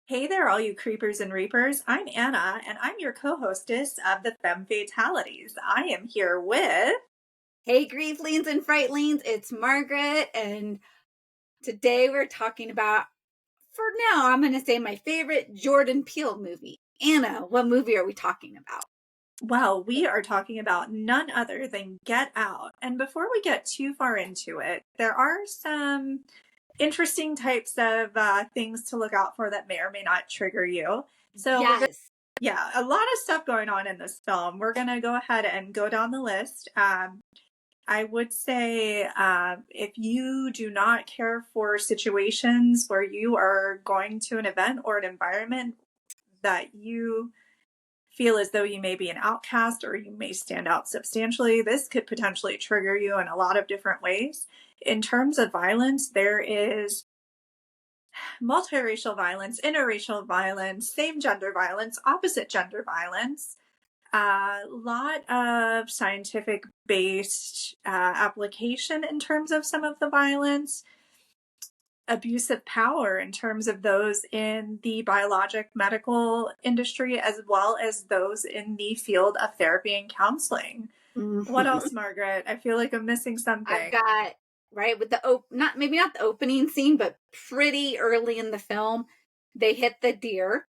Hey there, all you creepers and reapers. I'm Anna, and I'm your co-hostess of the Femme Fatalities. I am here with... Hey, Grieflings and Frightlings, it's Margaret, and today we're talking about, for now, I'm going to say my favorite Jordan Peele movie. Anna, what movie are we talking about? Well, we are talking about none other than Get Out. And before we get too far into it, there are some interesting types of things to look out for that may or may not trigger you. So Yes. a lot of stuff going on in this film. We're going to go ahead and go down the list. I would say if you do not care for situations where you are going to an event or an environment that you feel as though you may be an outcast or you may stand out substantially, this could potentially trigger you in a lot of different ways. In terms of violence, there is multiracial violence, interracial violence, same gender violence, opposite gender violence. A lot of scientific based application in terms of some of the violence, abuse of power in terms of those in the biologic medical industry, as well as those in the field of therapy and counseling. What else, Margaret? I feel like I'm missing something. I've got, right, with the, not the opening scene, but pretty early in the film, they hit the deer.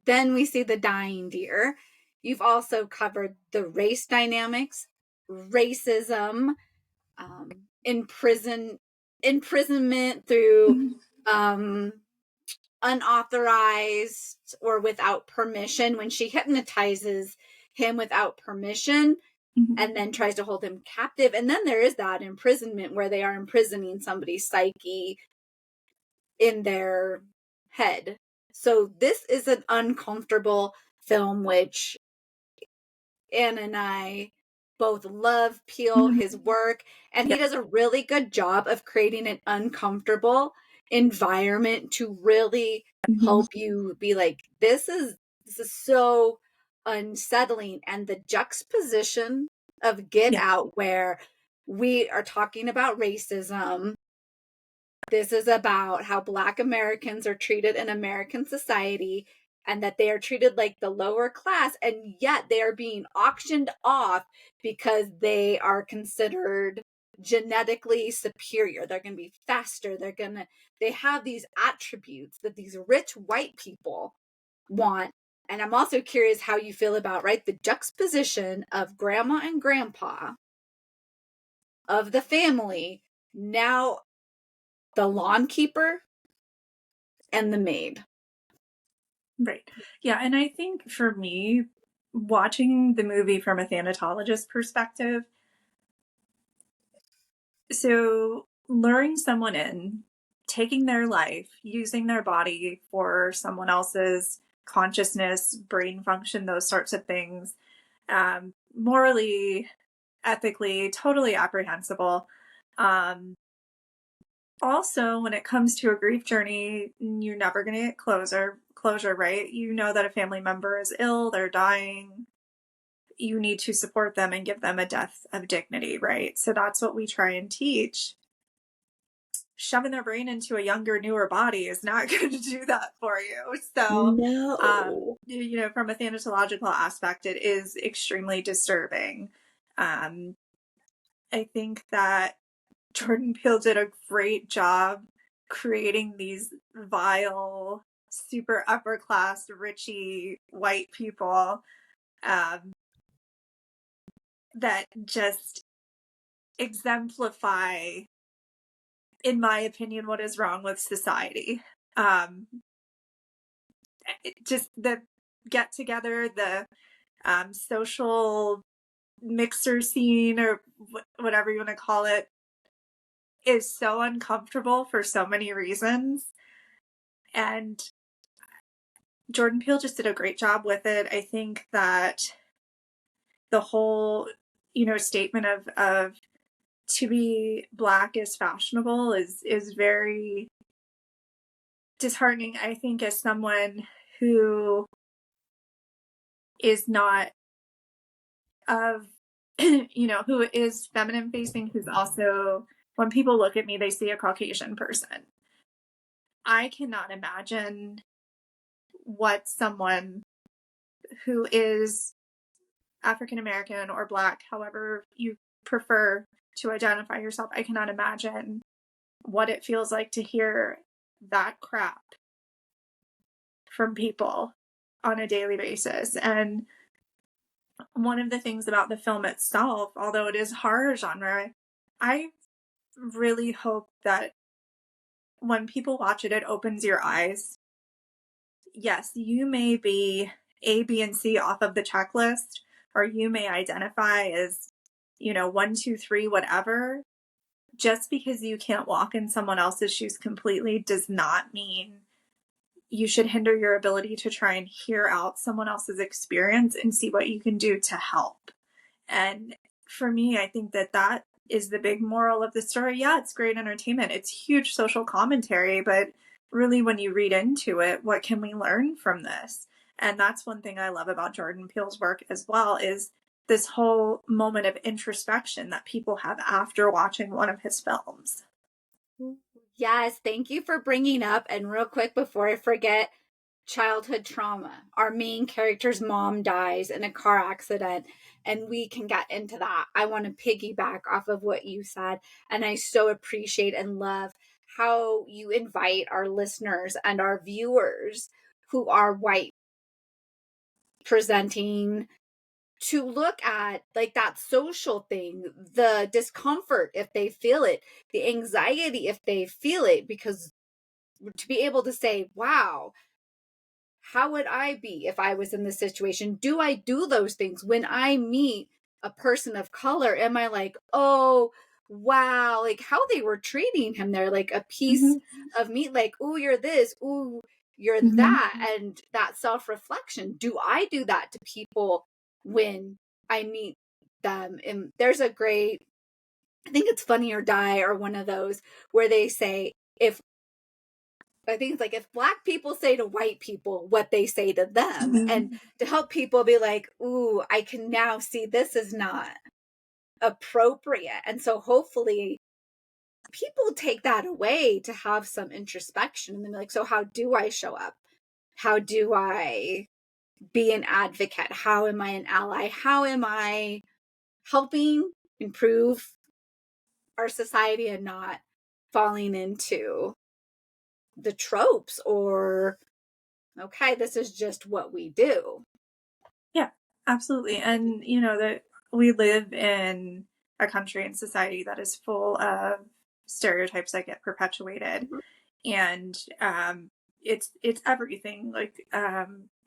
Then we see the dying deer. You've also covered the race dynamics, racism, imprisonment through unauthorized or without permission, when she hypnotizes him without permission and then tries to hold him captive. And then there is that imprisonment where they are imprisoning somebody's psyche in their head. So this is an uncomfortable film, which Anna and I both love Peele, his work, and he does a really good job of creating an uncomfortable environment to really help you be like, this is so unsettling. And the juxtaposition of Get Out, where we are talking about racism, this is about how Black Americans are treated in American society, and that they are treated like the lower class, and yet they are being auctioned off because they are considered genetically superior. They're going to be faster. They have these attributes that these rich white people want. And I'm also curious how you feel about, right, the juxtaposition of grandma and grandpa of the family, now the lawn keeper and the maid. Right. Yeah. And I think for me, watching the movie from a thanatologist perspective, so luring someone in, taking their life, using their body for someone else's consciousness, brain function, those sorts of things, morally, ethically, totally apprehensible. Also, when it comes to a grief journey, you're never going to get closure, right? You know that a family member is ill, they're dying. You need to support them and give them a death of dignity, right? So that's what we try and teach. Shoving their brain into a younger, newer body is not going to do that for you. So, No. From a thanatological aspect, it is extremely disturbing. I think that Jordan Peele did a great job creating these vile, super upper class, richy white people that just exemplify, in my opinion, what is wrong with society. Just the get together, the social mixer scene, or whatever you want to call it, is so uncomfortable for so many reasons. And Jordan Peele just did a great job with it. I think that the whole, statement of to be Black is fashionable is very disheartening, I think, as someone who is not of, who is feminine facing, who's also, when people look at me, they see a Caucasian person. I cannot imagine what someone who is African American or Black, however you prefer to identify yourself, I cannot imagine what it feels like to hear that crap from people on a daily basis. And one of the things about the film itself, although it is horror genre, I really hope that when people watch it, it opens your eyes. Yes, you may be A, B, and C off of the checklist, or you may identify as, 1, 2, 3, whatever. Just because you can't walk in someone else's shoes completely does not mean you should hinder your ability to try and hear out someone else's experience and see what you can do to help. And for me, I think that is the big moral of the story. Yeah, it's great entertainment. It's huge social commentary, but really when you read into it, what can we learn from this? And that's one thing I love about Jordan Peele's work as well, is this whole moment of introspection that people have after watching one of his films. Yes, thank you for bringing up, and real quick before I forget, childhood trauma. Our main character's mom dies in a car accident, and we can get into that. I want to piggyback off of what you said, and I so appreciate and love how you invite our listeners and our viewers who are white presenting to look at like that social thing, the discomfort if they feel it, the anxiety if they feel it, because to be able to say, wow, how would I be if I was in this situation? Do I do those things when I meet a person of color? Am I like, oh, wow, like how they were treating him there, like a piece of meat, like, oh, you're this, oh, you're that, and that self-reflection. Do I do that to people when I meet them? And there's a great, I think it's Funny or Die or one of those where they say, I think it's like if Black people say to white people what they say to them, and to help people be like, ooh, I can now see this is not appropriate. And so hopefully people take that away to have some introspection and then be like, so how do I show up? How do I be an advocate? How am I an ally? How am I helping improve our society and not falling into the tropes or, okay, this is just what we do. Yeah, absolutely. And, that we live in a country and society that is full of stereotypes that get perpetuated. And it's everything. Like,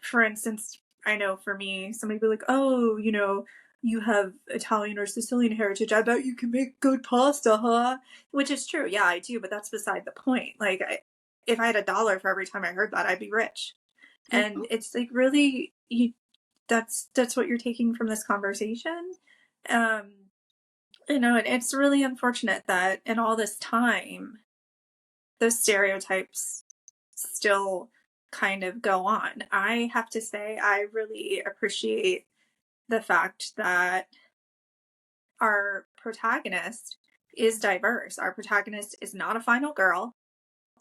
for instance, I know for me, somebody be like, oh, you have Italian or Sicilian heritage. I bet you can make good pasta, huh? Which is true. Yeah, I do. But that's beside the point. Like, if I had $1 for every time I heard that, I'd be rich. And it's like, really, that's what you're taking from this conversation. And it's really unfortunate that in all this time, those stereotypes still kind of go on. I have to say, I really appreciate the fact that our protagonist is diverse. Our protagonist is not a final girl.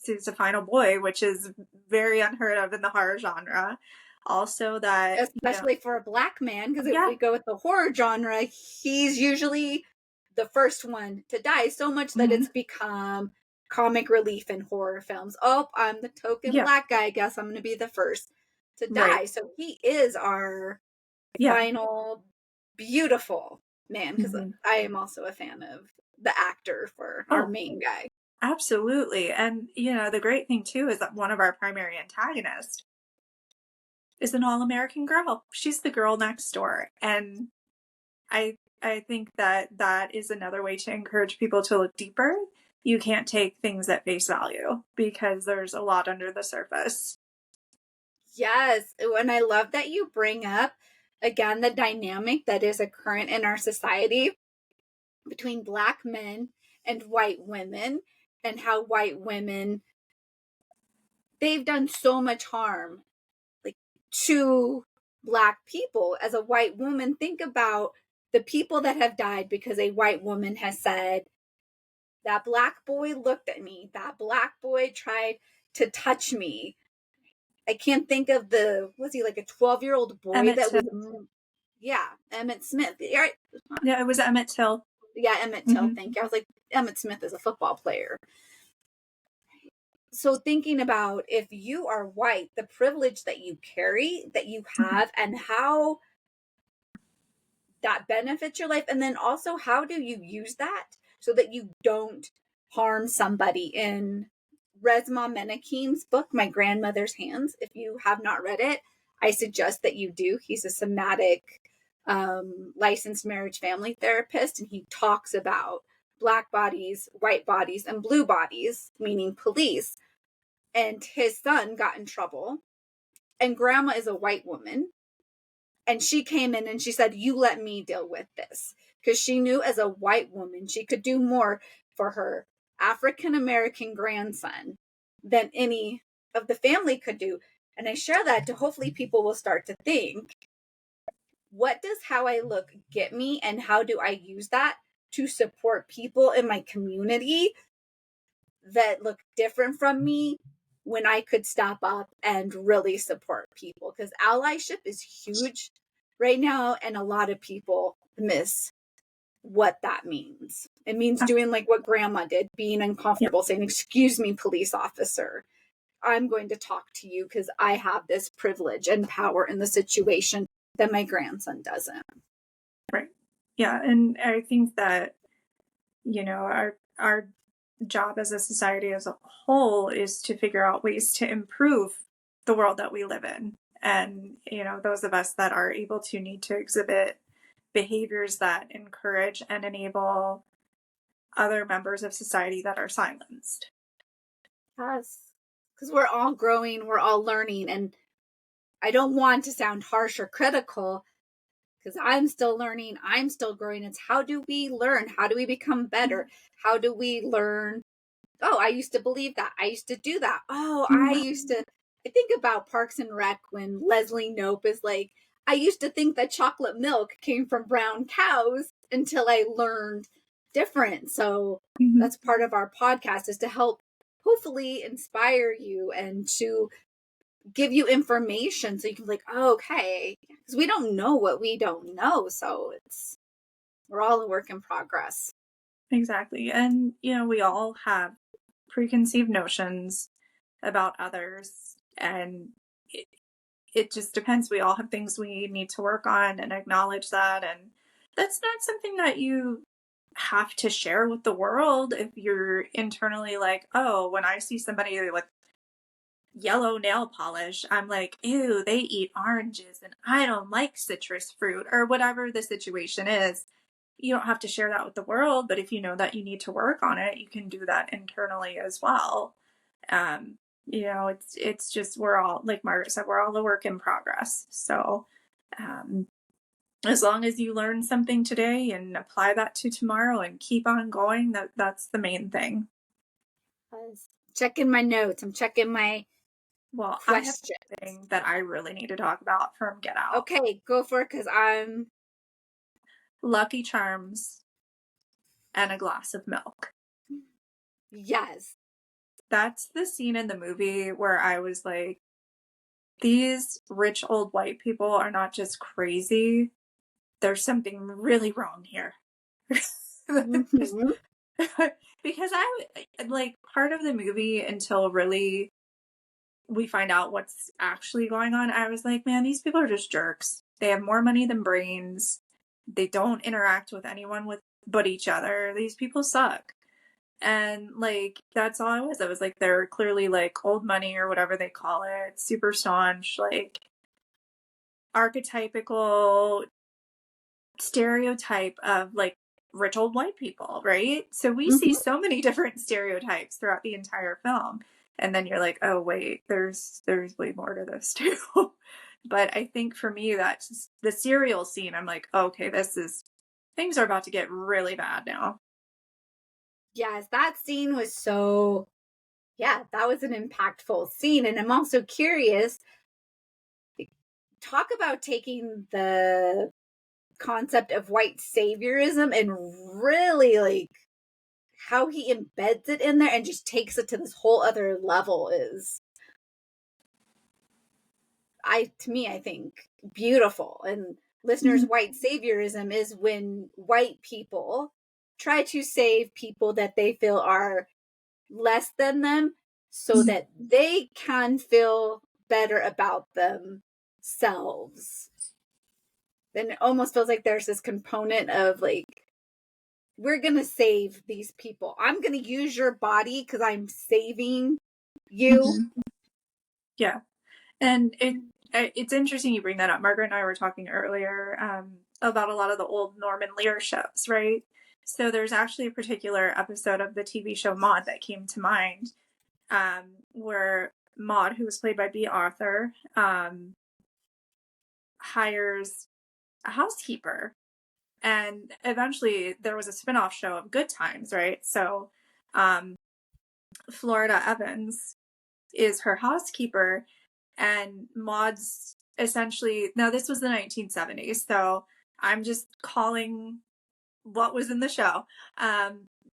She's a final boy, which is very unheard of in the horror genre. Also that, especially for a Black man, because if we go with the horror genre, he's usually the first one to die, so much that it's become comic relief in horror films. Oh, I'm the token Black guy, I guess I'm going to be the first to die. Right. So he is our final beautiful man, because I am also a fan of the actor for our main guy. Absolutely. And, the great thing too is that one of our primary antagonists is an all-American girl. She's the girl next door. And I think that is another way to encourage people to look deeper. You can't take things at face value because there's a lot under the surface. Yes. And I love that you bring up, again, the dynamic that is occurrent in our society between Black men and white women, and how white women, they've done so much harm, like, to Black people. As a white woman, think about the people that have died because a white woman has said, that Black boy looked at me, that Black boy tried to touch me. I can't think of was he like a 12-year-old boy Emmett that Till. was, yeah, Emmett Smith. Right? Yeah, it was Emmett Till. Yeah, Emmett Till, thank you. I was like, Emmett Smith is a football player. So thinking about if you are white, the privilege that you carry, that you have, and how that benefits your life, and then also how do you use that so that you don't harm somebody. In Resmaa Menakem's book, My Grandmother's Hands, if you have not read it, I suggest that you do. He's a somatic licensed marriage family therapist, and he talks about Black bodies, white bodies, and blue bodies, meaning police. And his son got in trouble, and grandma is a white woman, and she came in and she said, you let me deal with this, because she knew as a white woman she could do more for her African American grandson than any of the family could do. And I share that to hopefully people will start to think, what does how I look get me, and how do I use that to support people in my community that look different from me, when I could step up and really support people? Because allyship is huge right now, and a lot of people miss what that means. It means doing like what grandma did, being uncomfortable, saying, excuse me, police officer, I'm going to talk to you because I have this privilege and power in the situation that my grandson doesn't. Right. Yeah. And I think that, our job as a society as a whole is to figure out ways to improve the world that we live in. And, those of us that are able to need to exhibit behaviors that encourage and enable other members of society that are silenced. Yes. Because we're all growing, we're all learning. And I don't want to sound harsh or critical, because I'm still learning, I'm still growing. It's how do we learn? How do we become better? How do we learn? Oh, I used to believe that. I used to do that. Oh, I think about Parks and Rec when Leslie Knope is like, I used to think that chocolate milk came from brown cows until I learned different. So that's part of our podcast, is to help hopefully inspire you and to give you information so you can be like, oh, okay, because we don't know what we don't know. So we're all a work in progress. Exactly. And, we all have preconceived notions about others, and it just depends. We all have things we need to work on and acknowledge that. And that's not something that you have to share with the world if you're internally like, oh, when I see somebody with yellow nail polish, I'm like, ew, they eat oranges and I don't like citrus fruit, or whatever the situation is. You don't have to share that with the world, but if you know that you need to work on it, you can do that internally as well. It's just, we're all, like Margaret said, we're all a work in progress. So as long as you learn something today and apply that to tomorrow and keep on going, that's the main thing. Checking my notes. I'm checking my questions. I have something that I really need to talk about from Get Out. Okay, go for it, because I'm Lucky Charms and a glass of milk. Yes. That's the scene in the movie where I was like, these rich old white people are not just crazy. There's something really wrong here. Mm-hmm. Because I, like, part of the movie, until really we find out what's actually going on, I was like, man, these people are just jerks. They have more money than brains. They don't interact with anyone but each other. These people suck. And, like, that's all I was. I was like, they're clearly, like, old money or whatever they call it, super staunch, like, archetypical stereotype of, like, rich old white people, right? So we see so many different stereotypes throughout the entire film. And then you're like, oh, wait, there's way more to this, too. But I think for me, that's the cereal scene. I'm like, okay, things are about to get really bad now. Yes, that scene was that was an impactful scene. And I'm also curious, talk about taking the concept of white saviorism and really, like, how he embeds it in there and just takes it to this whole other level is. to me, I think beautiful. And listeners, white saviorism is when white people try to save people that they feel are less than them so that they can feel better about themselves. Then it almost feels like there's this component of like, we're going to save these people. I'm going to use your body because I'm saving you. Yeah. And it's interesting you bring that up. Margaret and I were talking earlier about a lot of the old Norman Lear shows, right? So there's actually a particular episode of the TV show Maud that came to mind, where Maud, who was played by B. Arthur, hires a housekeeper. And eventually there was a spin-off show of Good Times, right? So Florida Evans is her housekeeper, and Maud's essentially, now this was the 1970s, so I'm just calling what was in the show.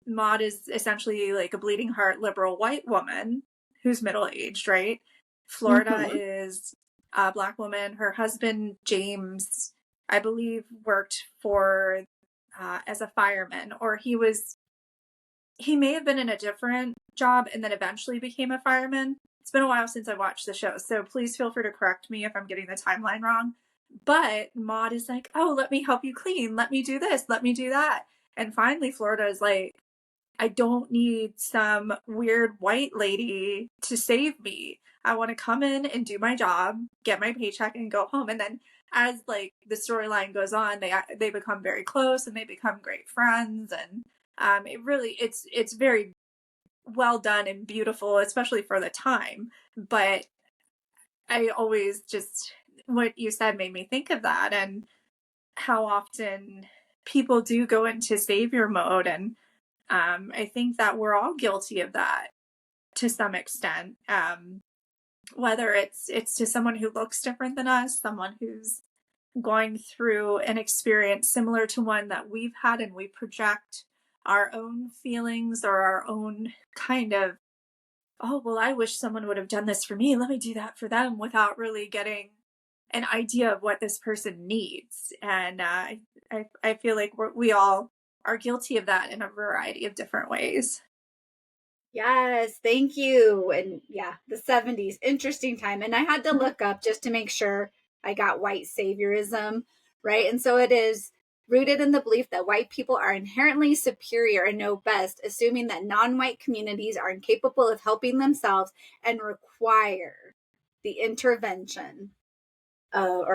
Maud is essentially like a bleeding heart liberal white woman who's middle-aged, right? Florida is a Black woman. Her husband, James, I believe, worked for as a fireman, or he may have been in a different job and then eventually became a fireman. It's been a while since I watched the show, so please feel free to correct me if I'm getting the timeline wrong. But Maud is like, oh, let me help you clean. Let me do this. Let me do that. And finally, Florida is like, I don't need some weird white lady to save me. I want to come in and do my job, get my paycheck, and go home. And then as like the storyline goes on, they become very close and they become great friends. And it's very well done and beautiful, especially for the time. But I always just, what you said made me think of that, and how often people do go into savior mode. And I think that we're all guilty of that to some extent. Whether it's to someone who looks different than us, someone who's going through an experience similar to one that we've had, and we project our own feelings or our own kind of, oh, well, I wish someone would have done this for me. Let me do that for them, without really getting an idea of what this person needs. And I feel like we all are guilty of that in a variety of different ways. Yes, thank you. And yeah, the 70s, interesting time. And I had to look up just to make sure I got white saviorism, right? And so it is rooted in the belief that white people are inherently superior and know best, assuming that non-white communities are incapable of helping themselves and require the intervention of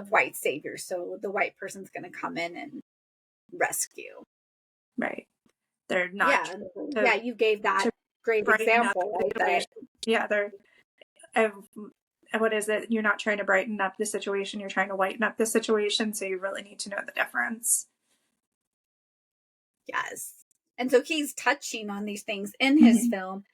white saviors. So the white person's going to come in and rescue. Right. They're not. You gave that great example, right? They're. What is it? You're not trying to brighten up the situation. You're trying to whiten up the situation. So you really need to know the difference. Yes. And so he's touching on these things in his film.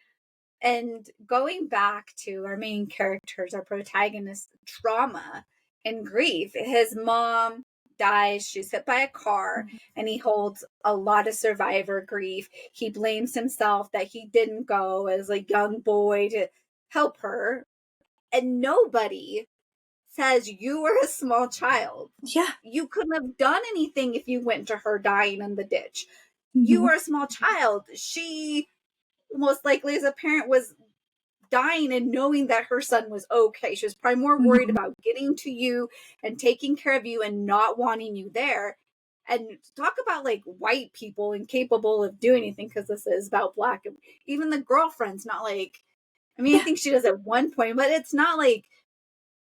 And going back to our main characters, our protagonist, trauma and grief. His mom dies. She's hit by a car, and he holds a lot of survivor grief. He blames himself that he didn't go as a young boy to help her. And nobody says you were a small child. Yeah. You couldn't have done anything if you went to her dying in the ditch. You were a small child. She, most likely as a parent, was dying and knowing that her son was okay. She was probably more worried about getting to you and taking care of you and not wanting you there. And talk about like white people incapable of doing anything, because this is about Black. Even the girlfriend's not like, I mean, I think she does at one point, but it's not like,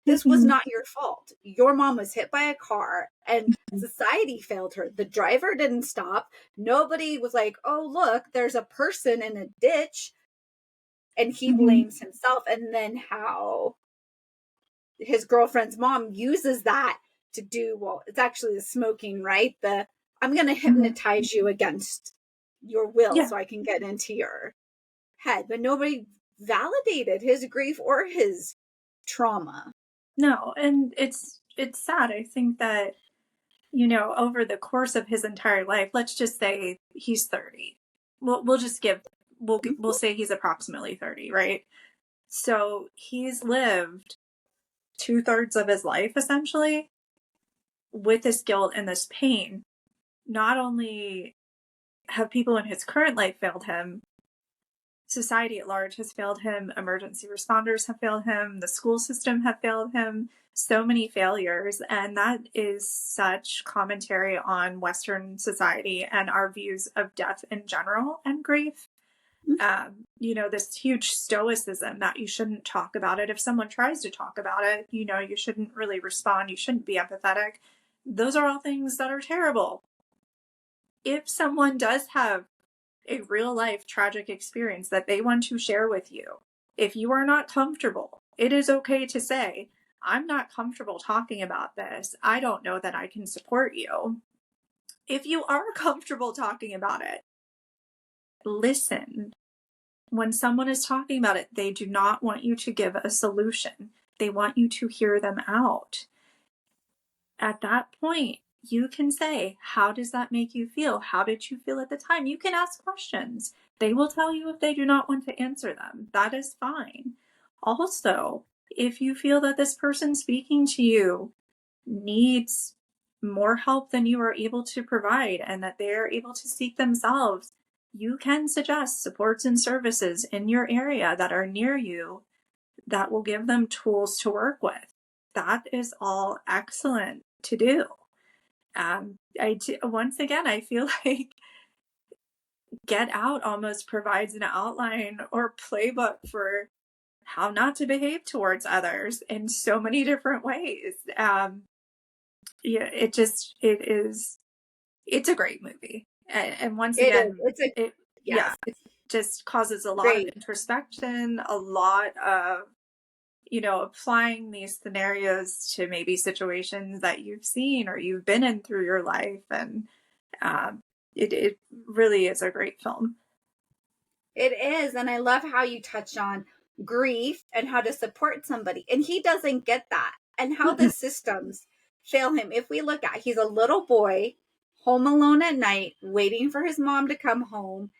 this was not your fault. Your mom was hit by a car and society failed her. The driver didn't stop. Nobody was like, oh, look, there's a person in a ditch. And he blames himself. And then how his girlfriend's mom uses that to do, well, it's actually the smoking, right? I'm going to hypnotize you against your will so I can get into your head. But nobody validated his grief or his trauma. No, and it's sad. I think that, over the course of his entire life, let's just say he's 30. We'll say he's approximately 30, right? So he's lived 2/3 of his life, essentially, with this guilt and this pain. Not only have people in his current life failed him, society at large has failed him, emergency responders have failed him, the school system have failed him, so many failures. And that is such commentary on Western society and our views of death in general and grief. This huge stoicism that you shouldn't talk about it. If someone tries to talk about it, you shouldn't really respond. You shouldn't be empathetic. Those are all things that are terrible. If someone does have a real life tragic experience that they want to share with you, if you are not comfortable, it is okay to say, I'm not comfortable talking about this. I don't know that I can support you. If you are comfortable talking about it, listen. When someone is talking about it, they do not want you to give a solution. They want you to hear them out. At that point, you can say, how does that make you feel? How did you feel at the time? You can ask questions. They will tell you if they do not want to answer them. That is fine. Also, if you feel that this person speaking to you needs more help than you are able to provide and that they are able to seek themselves, you can suggest supports and services in your area that are near you that will give them tools to work with. That is all excellent to do. Once again, I feel like Get Out almost provides an outline or playbook for how not to behave towards others in so many different ways. It's a great movie. And once again, it just causes a lot of introspection, a lot of, applying these scenarios to maybe situations that you've seen or you've been in through your life. And it really is a great film. It is. And I love how you touch on grief and how to support somebody. And he doesn't get that. And how the systems fail him. If we look at, he's a little boy home alone at night, waiting for his mom to come home.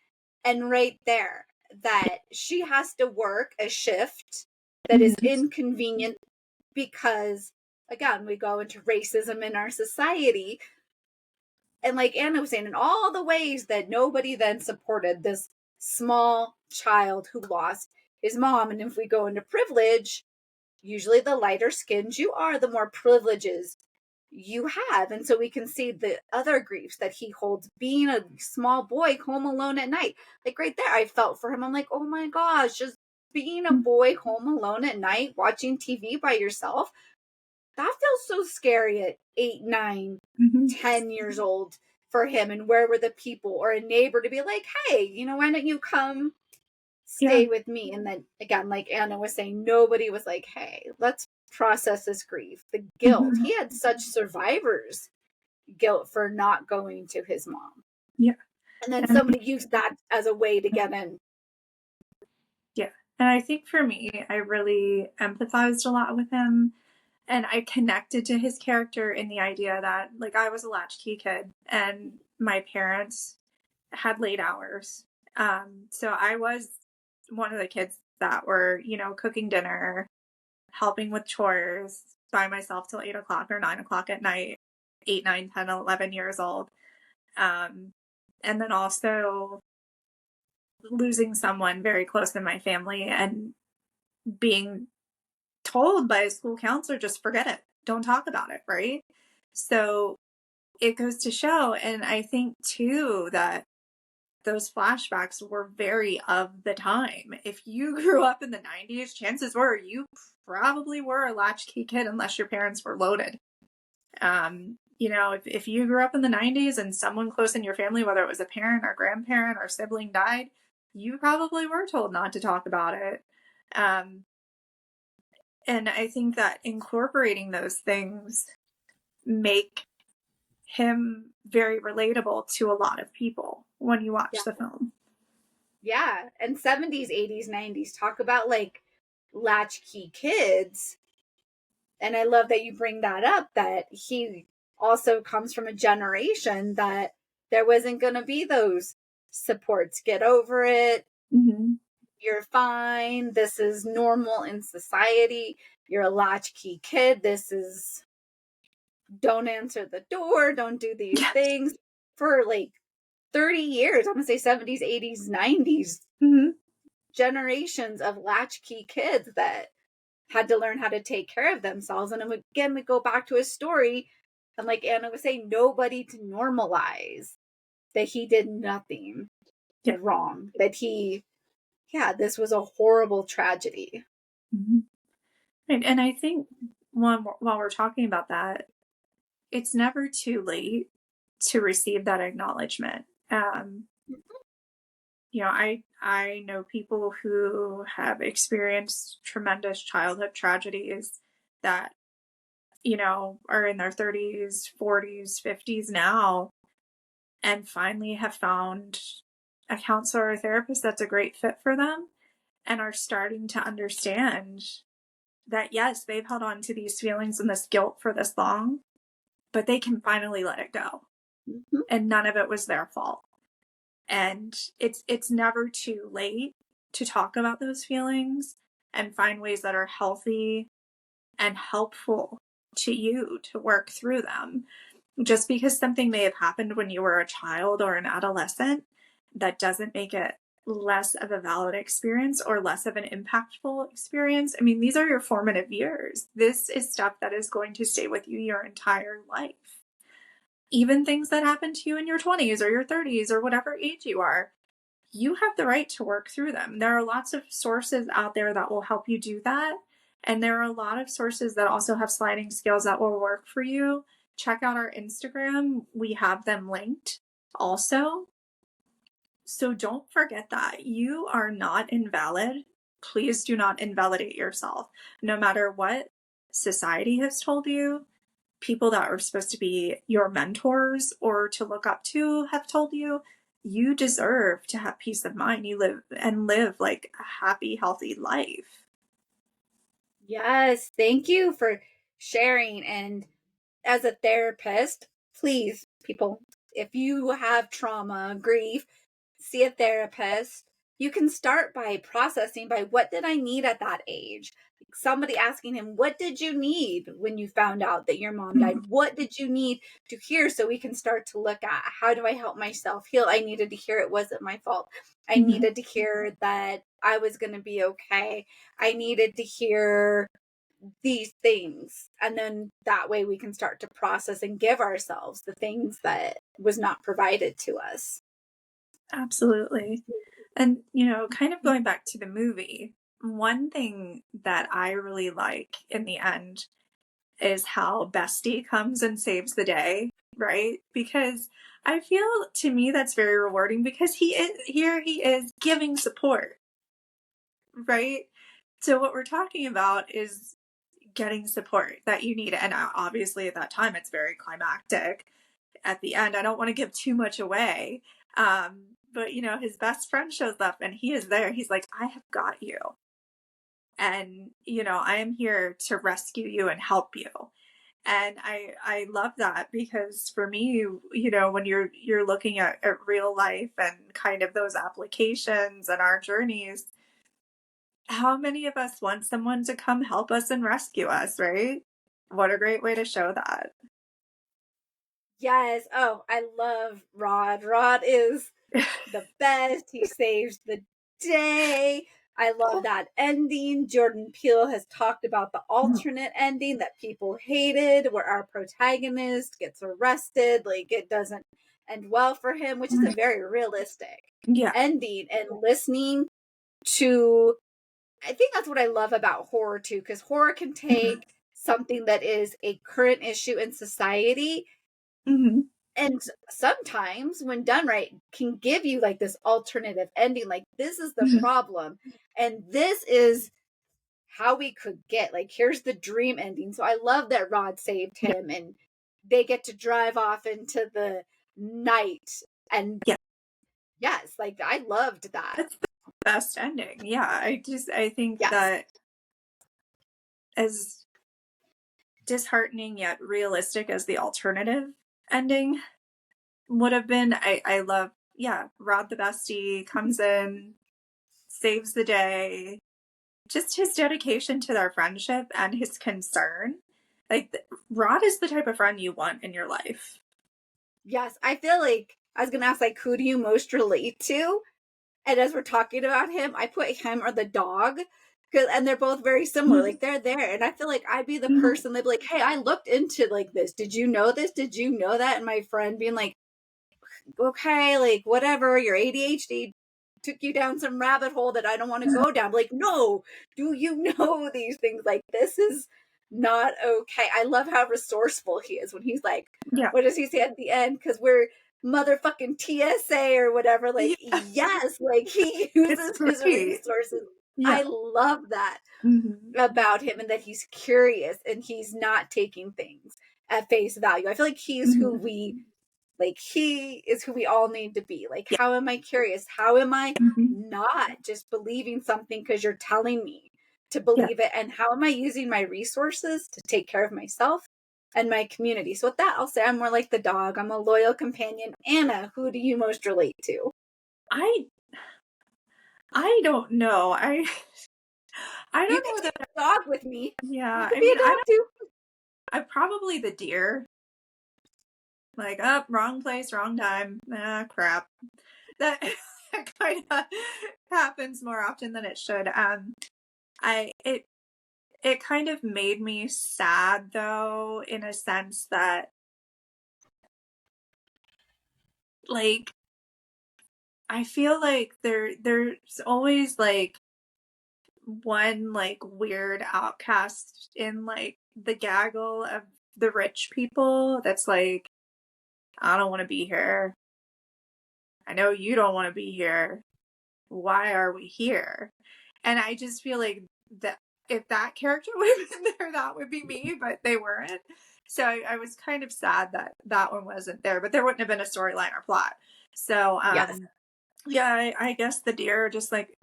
And right there, that she has to work a shift that is inconvenient because, again, we go into racism in our society. And like Anna was saying, in all the ways that nobody then supported this small child who lost his mom. And if we go into privilege, usually the lighter skinned you are, the more privileges you have. And so we can see the other griefs that he holds, being a small boy home alone at night. Like right there, I felt for him. I'm like, oh my gosh, just being a boy home alone at night, watching TV by yourself. That feels so scary at 8, 9, 10 years old for him. And where were the people or a neighbor to be like, hey, why don't you come stay with me? And then again, like Anna was saying, nobody was like, hey, let's process this grief, the guilt. He had such survivor's guilt for not going to his mom. Yeah. And then somebody used that as a way to get in. Yeah. And I think for me, I really empathized a lot with him. And I connected to his character in the idea that, like, I was a latchkey kid and my parents had late hours. So I was one of the kids that were, cooking dinner, helping with chores by myself till 8 o'clock or 9 o'clock at night, 8, 9, 10, 11 years old. And then also losing someone very close in my family and being told by a school counselor, just forget it. Don't talk about it, right? So it goes to show, and I think too that those flashbacks were very of the time. If you grew up in the 90s, chances were you probably were a latchkey kid unless your parents were loaded. If you grew up in the 90s and someone close in your family, whether it was a parent or grandparent or sibling died, you probably were told not to talk about it. And I think that incorporating those things make him very relatable to a lot of people when you watch the film. Yeah. And 70s, 80s, 90s talk about like latchkey kids. And I love that you bring that up, that he also comes from a generation that there wasn't going to be those supports. Get over it. you're fine. This is normal in society. You're a latchkey kid. This is, don't answer the door. Don't do these things. For like 30 years, I'm going to say 70s, 80s, 90s, generations of latchkey kids that had to learn how to take care of themselves. And again, we go back to his story. And like Anna was saying, nobody to normalize that he did nothing wrong. That this was a horrible tragedy. Right. And I think while we're talking about that, it's never too late to receive that acknowledgement. You know, I know people who have experienced tremendous childhood tragedies that, you know, are in their 30s, 40s, 50s now, and finally have found a counselor or therapist that's a great fit for them, and are starting to understand that, yes, they've held on to these feelings and this guilt for this long, but they can finally let it go. And none of it was their fault. And it's never too late to talk about those feelings and find ways that are healthy and helpful to you to work through them. Just because something may have happened when you were a child or an adolescent, that doesn't make it less of a valid experience or less of an impactful experience. I mean, these are your formative years. This is stuff that is going to stay with you your entire life. Even things that happen to you in your 20s or your 30s or whatever age you are, you have the right to work through them. There are lots of sources out there that will help you do that. And there are a lot of sources that also have sliding scales that will work for you. Check out our Instagram. We have them linked also. So don't forget that you are not invalid. Please do not invalidate yourself. No matter what society has told you, people that are supposed to be your mentors or to look up to have told you, you deserve to have peace of mind. You live like a happy, healthy life. Yes, thank you for sharing. And as a therapist, please, people, if you have trauma, grief, see a therapist. You can start by processing by what did I need at that age? Somebody asking him, what did you need when you found out that your mom died? What did you need to hear? So we can start to look at, how do I help myself heal? I needed to hear it wasn't my fault. I needed to hear that I was going to be okay. I needed to hear these things. And then that way we can start to process and give ourselves the things that was not provided to us. Absolutely. And, you know, kind of going back to the movie, one thing that I really like in the end is how Bestie comes and saves the day, right? Because I feel, to me, that's very rewarding because he is giving support, right? So what we're talking about is getting support that you need. And obviously at that time, it's very climactic at the end. I don't want to give too much away. But, you know, his best friend shows up and he is there. He's like, I have got you. And, you know, I am here to rescue you and help you. And I love that because for me, you know, when you're looking at real life and kind of those applications and our journeys, how many of us want someone to come help us and rescue us, right? What a great way to show that. Yes. Oh, I love Rod. Rod is the best. He saves the day. I love that ending. Jordan Peele has talked about the alternate ending that people hated, where our protagonist gets arrested. Like, it doesn't end well for him, which is a very realistic ending. And listening to, I think that's what I love about horror too, because horror can take something that is a current issue in society and sometimes when done right can give you like this alternative ending, like this is the problem and this is how we could get, like, here's the dream ending. So I love that Rod saved him and they get to drive off into the night. And yes, like I loved that. That's the best ending. Yeah, I think that as disheartening yet realistic as the alternative ending would have been, I love, Rod the bestie comes in, saves the day. Just his dedication to their friendship and his concern. Like, Rod is the type of friend you want in your life. Yes, I feel like I was going to ask, like, who do you most relate to? And as we're talking about him, I put him or the dog. And they're both very similar. Like, they're there. And I feel like I'd be the person, they'd be like, hey, I looked into, like, this. Did you know this? Did you know that? And my friend being like, okay, like, whatever, your ADHD took you down some rabbit hole that I don't want to go down. Like, no, do you know these things? Like, this is not okay. I love how resourceful he is when he's like, what does he say at the end? Because we're motherfucking TSA or whatever. Like, yes, like, he uses his resources. I love that about him, and that he's curious and he's not taking things at face value. I feel like he's who we, like, he is who we all need to be. Like, how am I curious? How am I not just believing something because you're telling me to believe it? And how am I using my resources to take care of myself and my community? So with that, I'll say I'm more like the dog. I'm a loyal companion. Anna, who do you most relate to? I don't know. I don't you know can that take a dog with me. Yeah, I mean, I'm probably the deer. Like, wrong place, wrong time. Crap. That kind of happens more often than it should. It kind of made me sad, though, in a sense that, like, I feel like there's always, like, one, like, weird outcast in, like, the gaggle of the rich people that's like, I don't want to be here. I know you don't want to be here. Why are we here? And I just feel like that if that character would have been there, that would be me, but they weren't. So I was kind of sad that that one wasn't there, but there wouldn't have been a storyline or plot. So, yeah, I guess the deer are just like,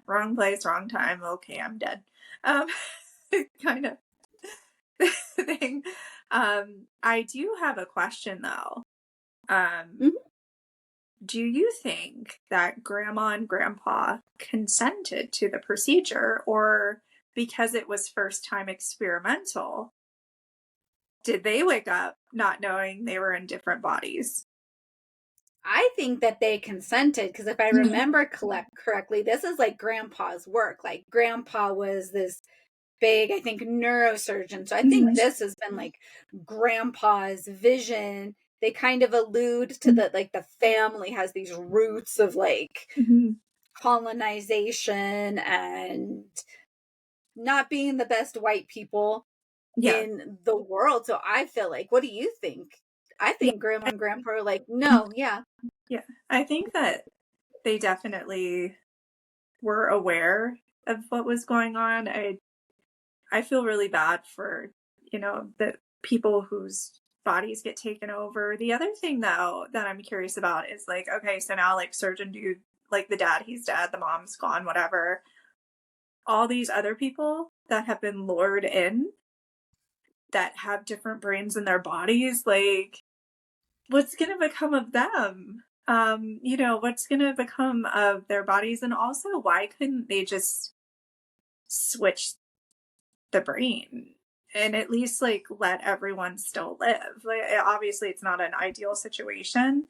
wrong place, wrong time. Okay, I'm dead. Kind of thing. I do have a question though. Do you think that Grandma and Grandpa consented to the procedure, or because it was first time experimental, did they wake up not knowing they were in different bodies? I think that they consented, because if I remember correctly, this is like Grandpa's work. Like, Grandpa was this big, I think, neurosurgeon. So I think this has been like Grandpa's vision. They kind of allude to that, like, the family has these roots of, like, colonization and not being the best white people in the world. So I feel like, what do you think? I think Grandma and Grandpa are like, no, Yeah, I think that they definitely were aware of what was going on. I feel really bad for, the people whose bodies get taken over. The other thing, though, that I'm curious about is, like, okay, so now, like, surgeon dude, like, the dad, he's dead, the mom's gone, whatever. All these other people that have been lured in that have different brains in their bodies, like, what's going to become of them? What's going to become of their bodies? And also, why couldn't they just switch the brain and at least, like, let everyone still live? Like, obviously it's not an ideal situation,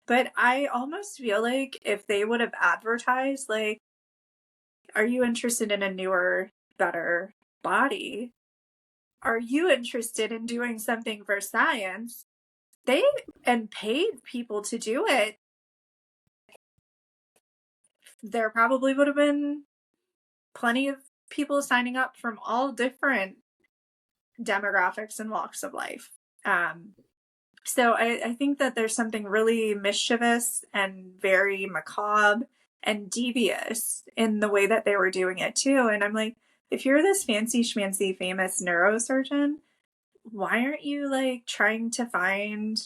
but I almost feel like if they would have advertised, like, are you interested in a newer, better body? Are you interested in doing something for science? They and paid people to do it. There probably would have been plenty of people signing up from all different demographics and walks of life. So I think that there's something really mischievous and very macabre and devious in the way that they were doing it too. And I'm like, if you're this fancy schmancy famous neurosurgeon, why aren't you, like, trying to find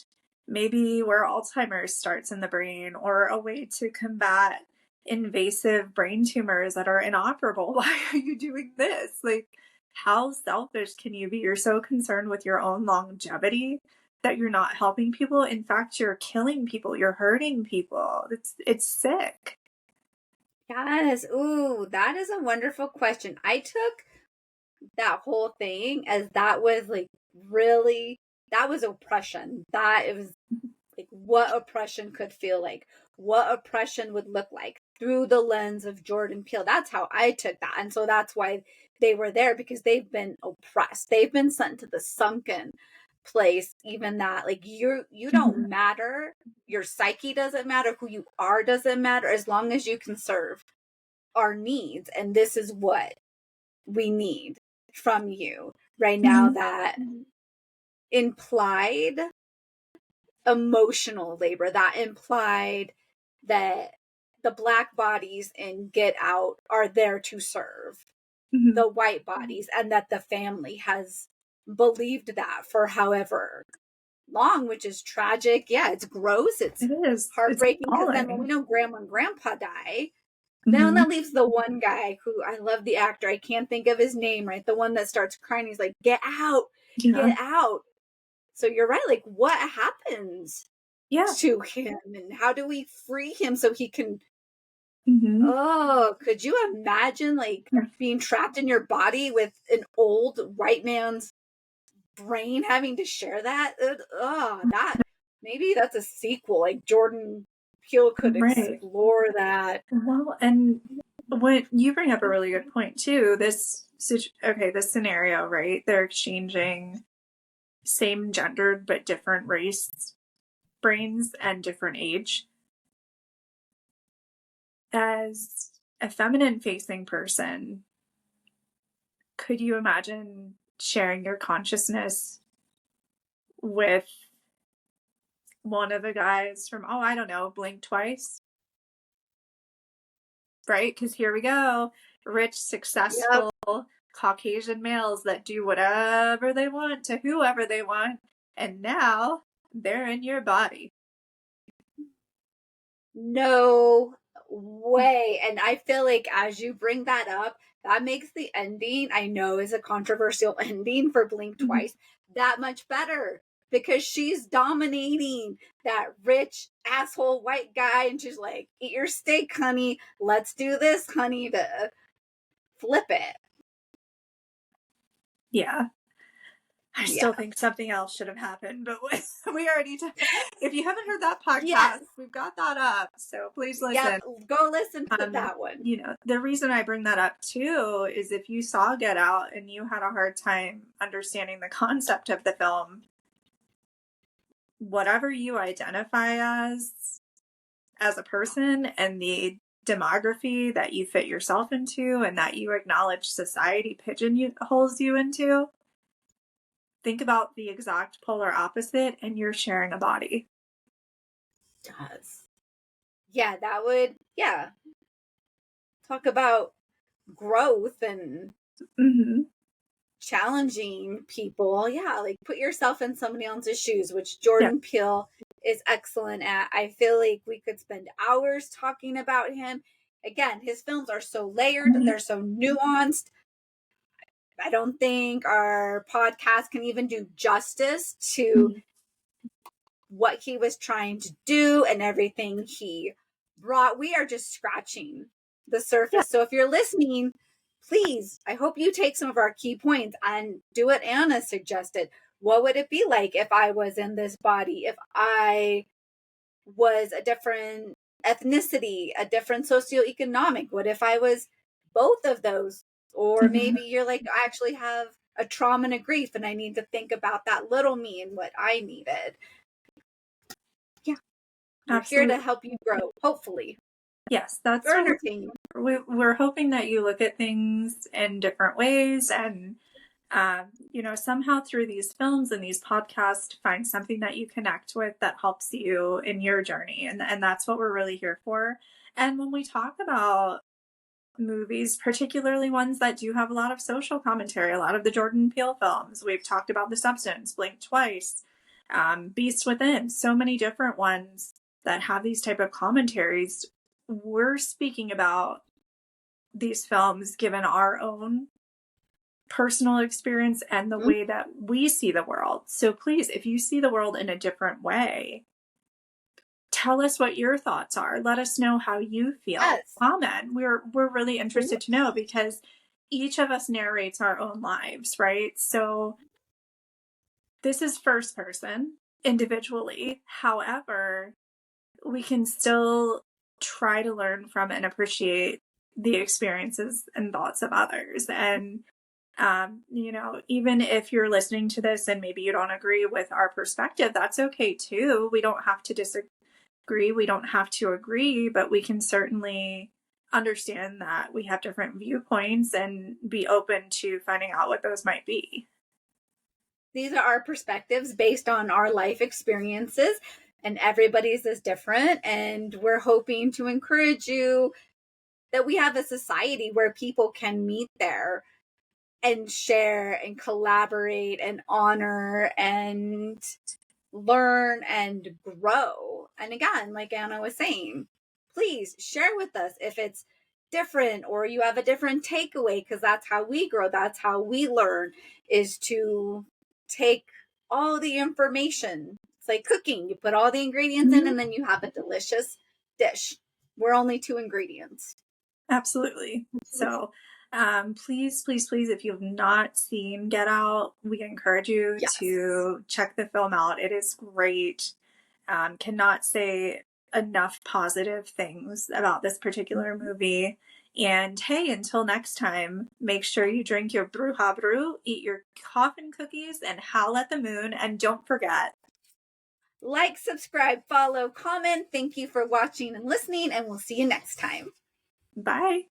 maybe where Alzheimer's starts in the brain, or a way to combat invasive brain tumors that are inoperable? Why are you doing this? Like, how selfish can you be? You're so concerned with your own longevity that you're not helping people. In fact, you're killing people. You're hurting people. It's sick. Yes. Ooh, that is a wonderful question. I took that whole thing as that was like really, that was oppression. That it was like what oppression could feel like, what oppression would look like through the lens of Jordan Peele. That's how I took that. And so that's why they were there, because they've been oppressed. They've been sent to the sunken place, even that like you don't matter. Your psyche doesn't matter, who you are doesn't matter, as long as you can serve our needs. And this is what we need from you right now. That implied emotional labor, that implied that the Black bodies in Get Out are there to serve the white bodies, and that the family has believed that for however long, which is tragic. Yeah, it's gross. It's It is. heartbreaking, because then when we know grandma and grandpa die, Mm-hmm. then that leaves the one guy who, I love the actor, I can't think of his name, right? The one that starts crying. He's like, get out, get out. So you're right. Like, what happens to him, and how do we free him so he can oh, could you imagine like being trapped in your body with an old white man's brain, having to share that? That maybe that's a sequel, like Jordan Peele could explore that. Well, and when you bring up a really good point too, this scenario, right? They're exchanging same gendered but different race brains and different age. As a feminine facing person, could you imagine sharing your consciousness with one of the guys from, oh, I don't know, Blink Twice? Right? Because here we go. Rich, successful Caucasian males that do whatever they want to whoever they want. And now they're in your body. No way. And I feel like as you bring that up, that makes the ending, I know is a controversial ending for Blink Twice, that much better, because she's dominating that rich asshole white guy, and she's like, eat your steak, honey. Let's do this, honey, to flip it. Yeah. I still think something else should have happened, but we already if you haven't heard that podcast, we've got that up, so please listen. Yep, go listen to that one. You know, the reason I bring that up too is if you saw Get Out and you had a hard time understanding the concept of the film, whatever you identify as a person, and the demography that you fit yourself into and that you acknowledge society pigeonholes you into, think about the exact polar opposite, and you're sharing a body. Does. Yeah, that would, talk about growth and challenging people. Yeah, like put yourself in somebody else's shoes, which Jordan Peele is excellent at. I feel like we could spend hours talking about him. Again, his films are so layered, they're so nuanced. I don't think our podcast can even do justice to what he was trying to do and everything he brought. We are just scratching the surface. So if you're listening, please, I hope you take some of our key points and do what Anna suggested. What would it be like if I was in this body, if I was a different ethnicity, a different socioeconomic? What if I was both of those? Or maybe you're like, I actually have a trauma and a grief, and I need to think about that little me and what I needed. Yeah. We're here to help you grow, hopefully. Yes, that's entertaining. We're hoping that you look at things in different ways, and you know, somehow through these films and these podcasts, find something that you connect with that helps you in your journey, and that's what we're really here for. And when we talk about movies, particularly ones that do have a lot of social commentary, a lot of the Jordan Peele films, we've talked about The Substance, Blink Twice, Beast Within, so many different ones that have these type of commentaries. We're speaking about these films given our own personal experience and the way that we see the world. So please, if you see the world in a different way, tell us what your thoughts are. Let us know how you feel. Yes. Comment. We're really interested to know, because each of us narrates our own lives, right? So this is first person individually. However, we can still try to learn from and appreciate the experiences and thoughts of others. And even if you're listening to this and maybe you don't agree with our perspective, that's okay too. We don't have to disagree. We don't have to agree, but we can certainly understand that we have different viewpoints and be open to finding out what those might be. These are our perspectives based on our life experiences, and everybody's is different. And we're hoping to encourage you that we have a society where people can meet there and share and collaborate and honor and learn and grow. And again, like Anna was saying, please share with us if it's different or you have a different takeaway, because that's how we grow. That's how we learn, is to take all the information. It's like cooking. You put all the ingredients in and then you have a delicious dish. We're only 2 ingredients. Absolutely. So please, if you've not seen Get Out, we encourage you to check the film out. It is great. Cannot say enough positive things about this particular movie. And hey, until next time, make sure you drink your bruja brew, eat your coffin cookies, and howl at the moon. And don't forget, like, subscribe, follow, comment. Thank you for watching and listening, and we'll see you next time. bye.